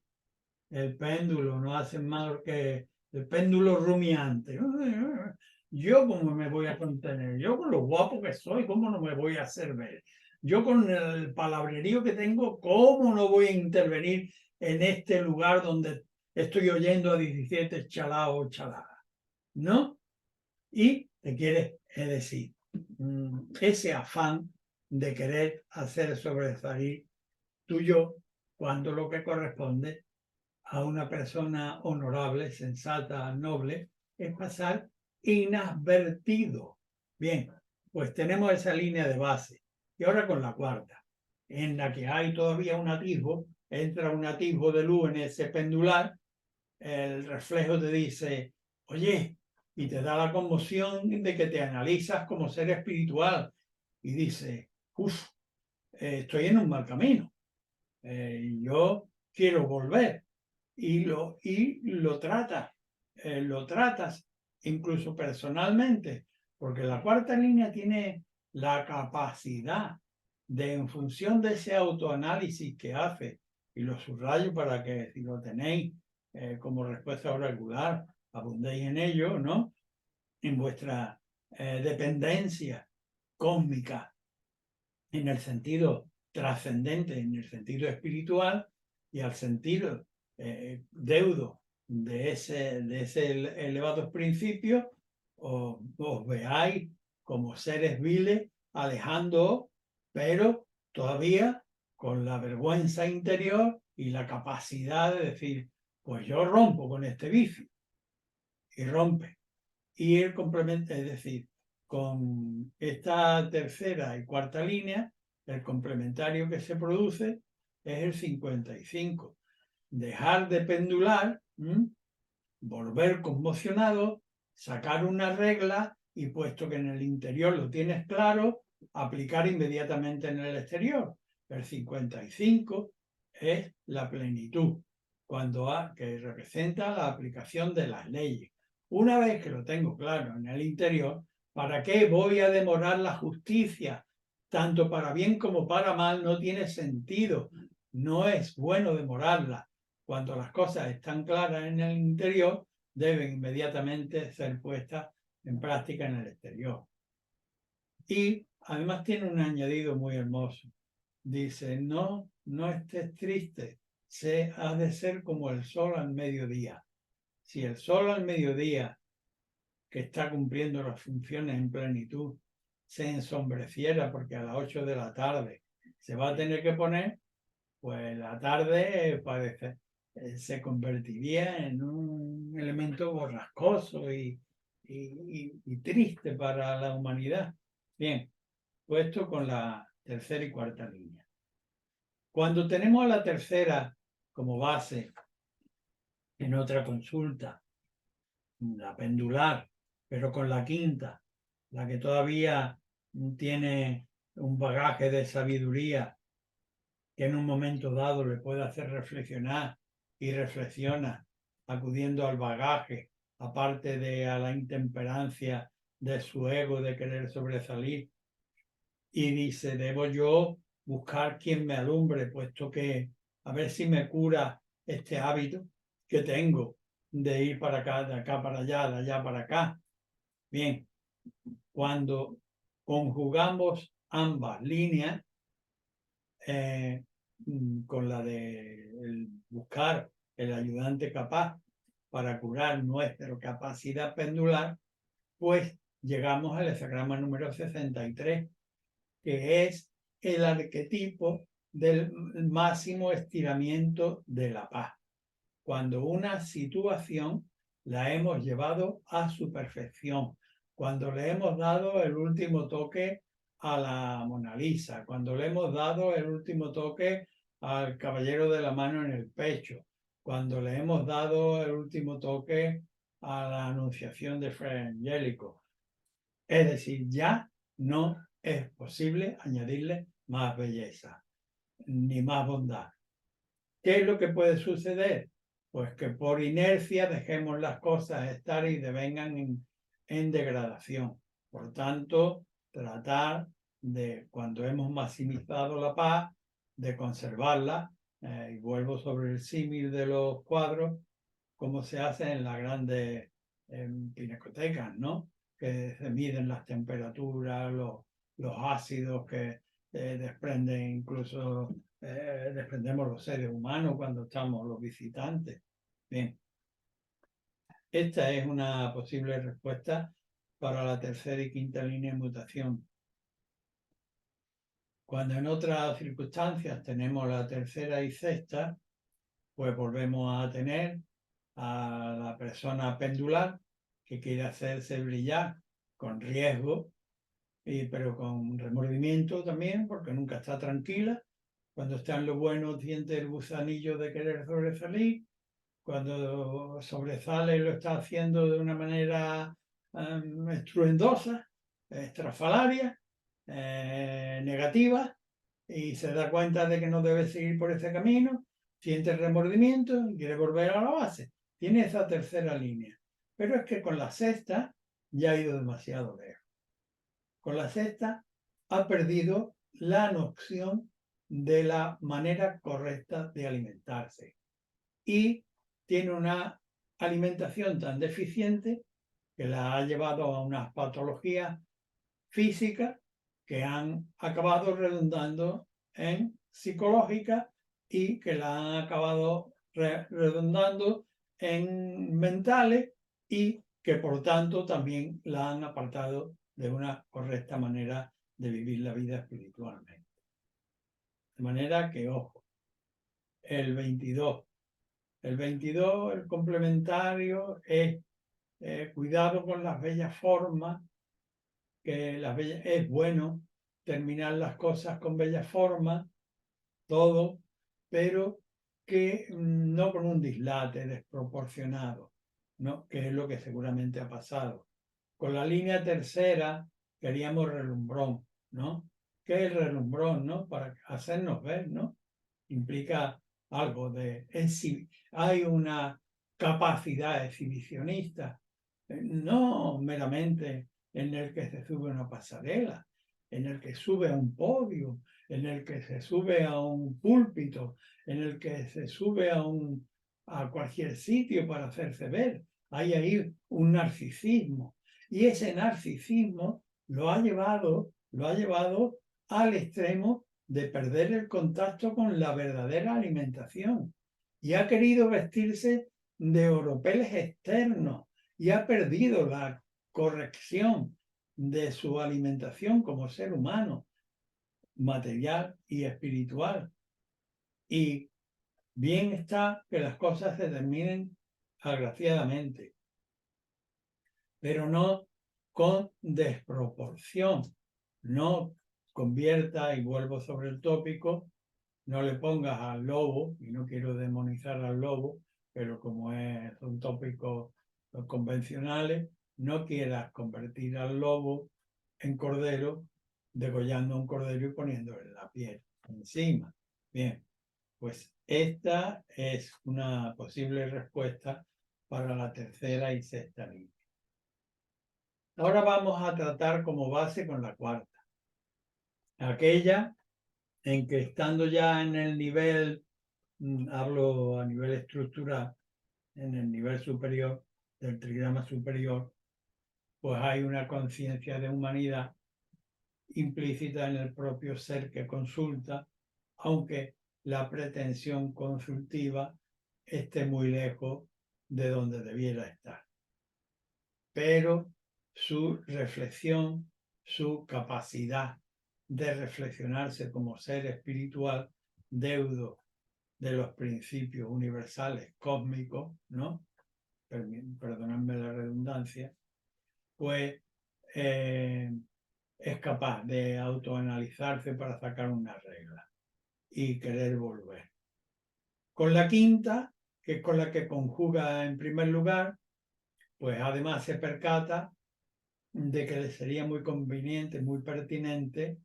El péndulo no hace más que el péndulo rumiante. Yo cómo me voy a contener, yo con lo guapo que soy, cómo no me voy a hacer ver. Yo con el palabrerío que tengo, cómo no voy a intervenir en este lugar donde estoy oyendo a 17 chalados o chaladas, ¿no? Y te quieres decir, ese afán de querer hacer sobresalir tuyo cuando lo que corresponde a una persona honorable, sensata, noble, es pasar inadvertido. Bien, pues tenemos esa línea de base. Y ahora con la cuarta, en la que hay todavía un atisbo, entra un atisbo de luz en ese pendular, el reflejo te dice, oye, y te da la conmoción de que te analizas como ser espiritual y dice, uff, estoy en un mal camino. yo quiero volver. Y lo tratas incluso personalmente, porque la cuarta línea tiene la capacidad de, en función de ese autoanálisis que hace, y lo subrayo para que si lo tenéis como respuesta regular, abundéis en ello, ¿no? En vuestra dependencia cósmica, en el sentido trascendente, en el sentido espiritual, y al sentido deudo de ese elevados principios, os veáis como seres viles, alejando, pero todavía con la vergüenza interior y la capacidad de decir, pues yo rompo con este vicio, y rompe. Y el complemento, es decir, con esta tercera y cuarta línea, el complementario que se produce es el 55. Dejar de pendular, volver conmocionado, sacar una regla y puesto que en el interior lo tienes claro, aplicar inmediatamente en el exterior. El 55 es la plenitud, que representa la aplicación de las leyes. Una vez que lo tengo claro en el interior, ¿para qué voy a demorar la justicia? Tanto para bien como para mal no tiene sentido. No es bueno demorarla. Cuando las cosas están claras en el interior, deben inmediatamente ser puestas en práctica en el exterior. Y además tiene un añadido muy hermoso. Dice, no estés triste, has de ser como el sol al mediodía. Si el sol al mediodía, que está cumpliendo las funciones en plenitud, se ensombreciera porque a las 8 de la tarde se va a tener que poner, pues la tarde se convertiría en un elemento borrascoso y triste para la humanidad. Bien, puesto con la tercera y cuarta línea. Cuando tenemos la tercera como base en otra consulta, la pendular, pero con la quinta, la que todavía tiene un bagaje de sabiduría que en un momento dado le puede hacer reflexionar y reflexiona, acudiendo al bagaje, aparte de a la intemperancia de su ego de querer sobresalir, y dice, debo yo buscar quien me alumbre, puesto que a ver si me cura este hábito que tengo de ir para acá, de acá para allá, de allá para acá. Bien, cuando conjugamos ambas líneas, con la de buscar el ayudante capaz para curar nuestra capacidad pendular, pues llegamos al hexagrama número 63, que es el arquetipo del máximo estiramiento de la paz. Cuando una situación la hemos llevado a su perfección, cuando le hemos dado el último toque a la Mona Lisa, cuando le hemos dado el último toque al caballero de la mano en el pecho, cuando le hemos dado el último toque a la anunciación de Fray Angélico. Es decir, ya no es posible añadirle más belleza ni más bondad. ¿Qué es lo que puede suceder? Pues que por inercia dejemos las cosas estar y devengan en degradación. Por tanto, tratar de, cuando hemos maximizado la paz, de conservarla, y vuelvo sobre el símil de los cuadros, como se hace en las grandes pinacotecas, ¿no? Que se miden las temperaturas, los ácidos que desprenden incluso desprendemos los seres humanos cuando estamos los visitantes. Bien, esta es una posible respuesta para la tercera y quinta línea de mutación. Cuando en otras circunstancias tenemos la tercera y sexta, pues volvemos a tener a la persona pendular que quiere hacerse brillar con riesgo, pero con remordimiento también, porque nunca está tranquila. Cuando está en lo bueno siente el gusanillo de querer sobresalir. Cuando sobresale lo está haciendo de una manera estruendosa, estrafalaria, negativa, y se da cuenta de que no debe seguir por ese camino, siente remordimiento y quiere volver a la base. Tiene esa tercera línea. Pero es que con la sexta ya ha ido demasiado lejos. Con la sexta ha perdido la noción de la manera correcta de alimentarse y tiene una alimentación tan deficiente que la ha llevado a unas patologías físicas que han acabado redundando en psicológicas y que la han acabado redundando en mentales y que por tanto también la han apartado de una correcta manera de vivir la vida espiritualmente. De manera que, ojo, el 22. El 22, el complementario, es cuidado con las bellas formas, que es bueno terminar las cosas con bellas formas, todo, pero que no con un dislate desproporcionado, ¿no? Que es lo que seguramente ha pasado. Con la línea tercera queríamos relumbrón, ¿no? ¿Qué es relumbrón, no? Para hacernos ver, ¿no? Implica algo de... Hay una capacidad exhibicionista, no meramente en el que se sube a una pasarela, en el que sube a un podio, en el que se sube a un púlpito, en el que se sube a cualquier sitio para hacerse ver. Hay ahí un narcisismo. Y ese narcisismo lo ha llevado al extremo de perder el contacto con la verdadera alimentación. Y ha querido vestirse de oropeles externos y ha perdido la corrección de su alimentación como ser humano, material y espiritual. Y bien está que las cosas se terminen agraciadamente, pero no con desproporción. No convierta, y vuelvo sobre el tópico, no le pongas al lobo, y no quiero demonizar al lobo, pero como es un tópico convencionales, no quieras convertir al lobo en cordero, degollando un cordero y poniéndole la piel encima. Bien, pues esta es una posible respuesta para la tercera y sexta línea. Ahora vamos a tratar como base con la cuarta. Aquella en que estando ya en el nivel, hablo a nivel estructural, en el nivel superior, del trigrama superior, pues hay una conciencia de humanidad implícita en el propio ser que consulta, aunque la pretensión consultiva esté muy lejos de donde debiera estar. Pero su reflexión, su capacidad de reflexionarse como ser espiritual, deudo de los principios universales cósmicos, ¿no? Perdonadme la redundancia, pues es capaz de autoanalizarse para sacar una regla y querer volver. Con la quinta, que es con la que conjuga en primer lugar, pues además se percata de que le sería muy conveniente, muy pertinente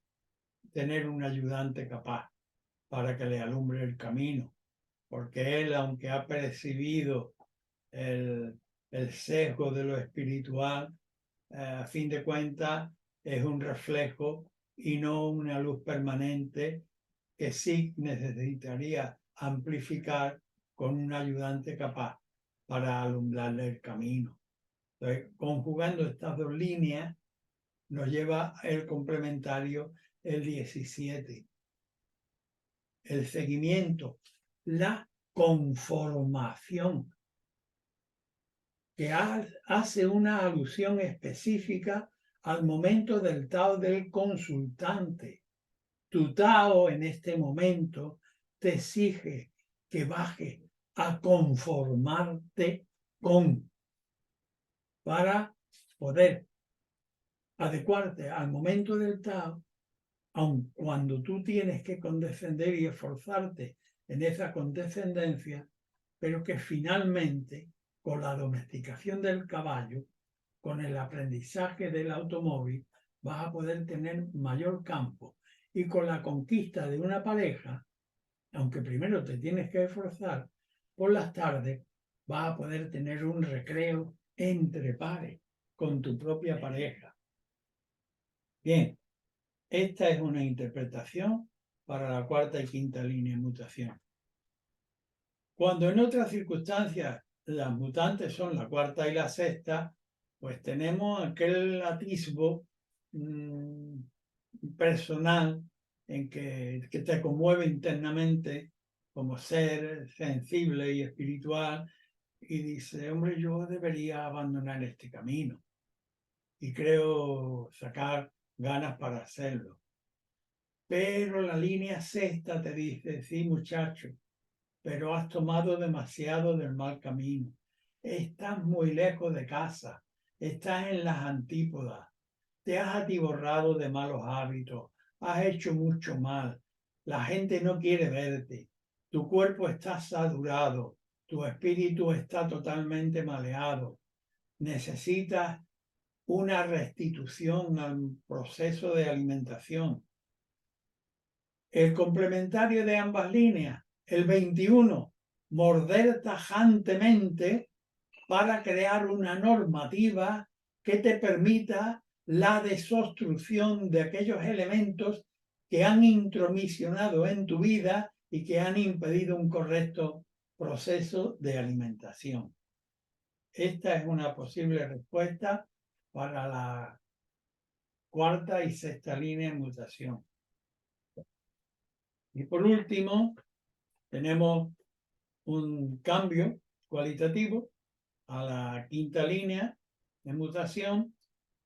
tener un ayudante capaz para que le alumbre el camino, porque él, aunque ha percibido el sesgo de lo espiritual, a fin de cuentas es un reflejo y no una luz permanente que sí necesitaría amplificar con un ayudante capaz para alumbrarle el camino. Entonces, conjugando estas dos líneas, nos lleva el complementario el 17. El seguimiento, la conformación, que hace una alusión específica al momento del Tao del consultante. Tu Tao en este momento te exige que bajes a conformarte con, para poder adecuarte al momento del Tao, aun cuando tú tienes que condescender y esforzarte en esa condescendencia, pero que finalmente, con la domesticación del caballo, con el aprendizaje del automóvil, vas a poder tener mayor campo Y con la conquista de una pareja, aunque primero te tienes que esforzar, por las tardes vas a poder tener un recreo entre pares con tu propia pareja. Bien, esta es una interpretación para la cuarta y quinta línea de mutación. Cuando en otras circunstancias las mutantes son la cuarta y la sexta, pues tenemos aquel atisbo personal en que te conmueve internamente como ser sensible y espiritual y dice, hombre, yo debería abandonar este camino y creo sacar ganas para hacerlo. Pero la línea sexta te dice, sí, muchacho, pero has tomado demasiado del mal camino. Estás muy lejos de casa, estás en las antípodas, te has atiborrado de malos hábitos, has hecho mucho mal, la gente no quiere verte, tu cuerpo está saturado, tu espíritu está totalmente maleado, necesitas una restitución al proceso de alimentación. El complementario de ambas líneas, el 21, morder tajantemente para crear una normativa que te permita la desobstrucción de aquellos elementos que han intromisionado en tu vida y que han impedido un correcto proceso de alimentación. Esta es una posible respuesta para la cuarta y sexta línea de mutación. Y por último, tenemos un cambio cualitativo a la quinta línea de mutación,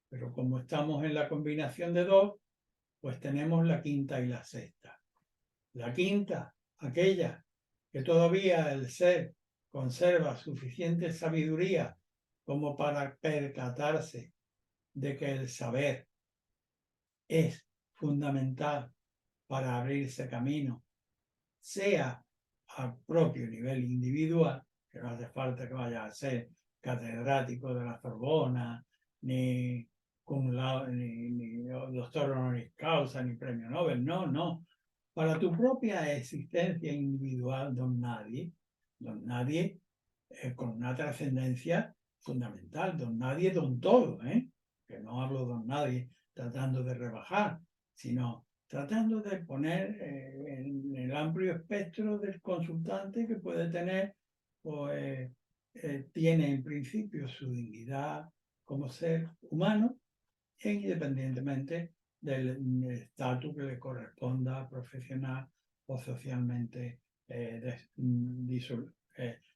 pero como estamos en la combinación de dos, pues tenemos la quinta y la sexta. La quinta, aquella que todavía el ser conserva suficiente sabiduría como para percatarse de que el saber es fundamental para abrirse camino, sea a propio nivel individual, que no hace falta que vaya a ser catedrático de la Sorbona, ni doctor honoris causa, ni premio Nobel, no. Para tu propia existencia individual, don nadie, con una trascendencia fundamental, don nadie, don todo, que no hablo don nadie tratando de rebajar, sino tratando de poner en el amplio espectro del consultante que puede tener, pues tiene en principio su dignidad como ser humano, e independientemente del estatus que le corresponda profesional o socialmente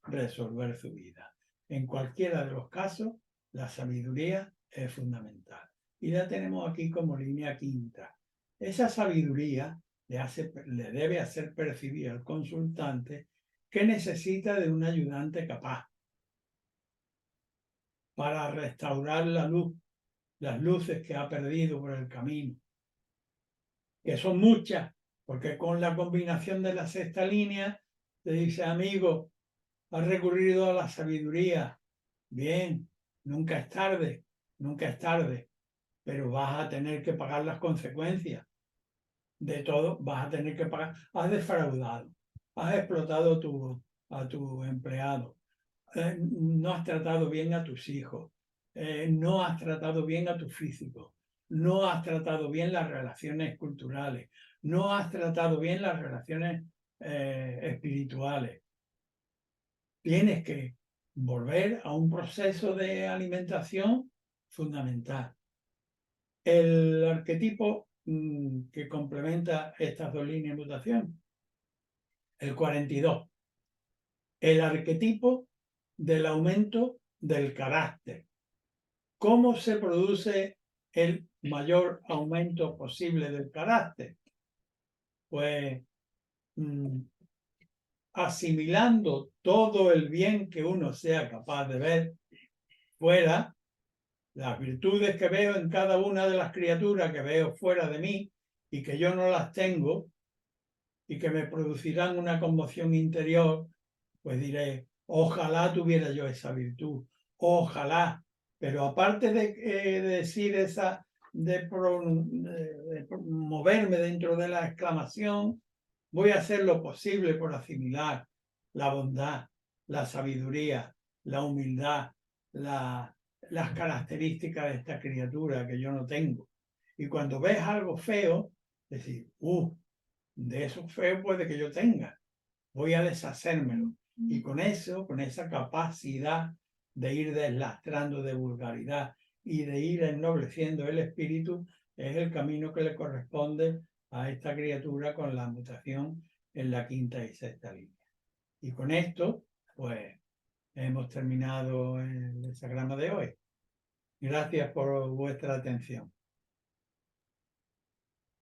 resolver su vida. En cualquiera de los casos, la sabiduría es fundamental. Y la tenemos aquí como línea quinta. Esa sabiduría le debe hacer percibir al consultante que necesita de un ayudante capaz para restaurar la luz, las luces que ha perdido por el camino, que son muchas, porque con la combinación de la sexta línea te dice, amigo, has recurrido a la sabiduría, bien, nunca es tarde, pero vas a tener que pagar las consecuencias de todo, vas a tener que pagar, has defraudado, has explotado a tu empleado, no has tratado bien a tus hijos, no has tratado bien a tu físico, no has tratado bien las relaciones culturales, no has tratado bien las relaciones espirituales. Tienes que volver a un proceso de alimentación fundamental. El arquetipo que complementa estas dos líneas de mutación, el 42, el arquetipo del aumento del carácter. ¿Cómo se produce el mayor aumento posible del carácter? Pues asimilando todo el bien que uno sea capaz de ver fuera, las virtudes que veo en cada una de las criaturas que veo fuera de mí y que yo no las tengo y que me producirán una conmoción interior, pues diré, ojalá tuviera yo esa virtud, ojalá. Pero aparte de decir esa de moverme dentro de la exclamación, voy a hacer lo posible por asimilar la bondad, la sabiduría, la humildad, las características de esta criatura que yo no tengo. Y cuando ves algo feo, decir, de eso feo puede que yo tenga, voy a deshacérmelo. Y con eso, con esa capacidad de ir deslastrando de vulgaridad y de ir ennobleciendo el espíritu, es el camino que le corresponde a esta criatura con la mutación en la quinta y sexta línea. Y con esto, pues, hemos terminado el hexagrama de hoy. Gracias por vuestra atención.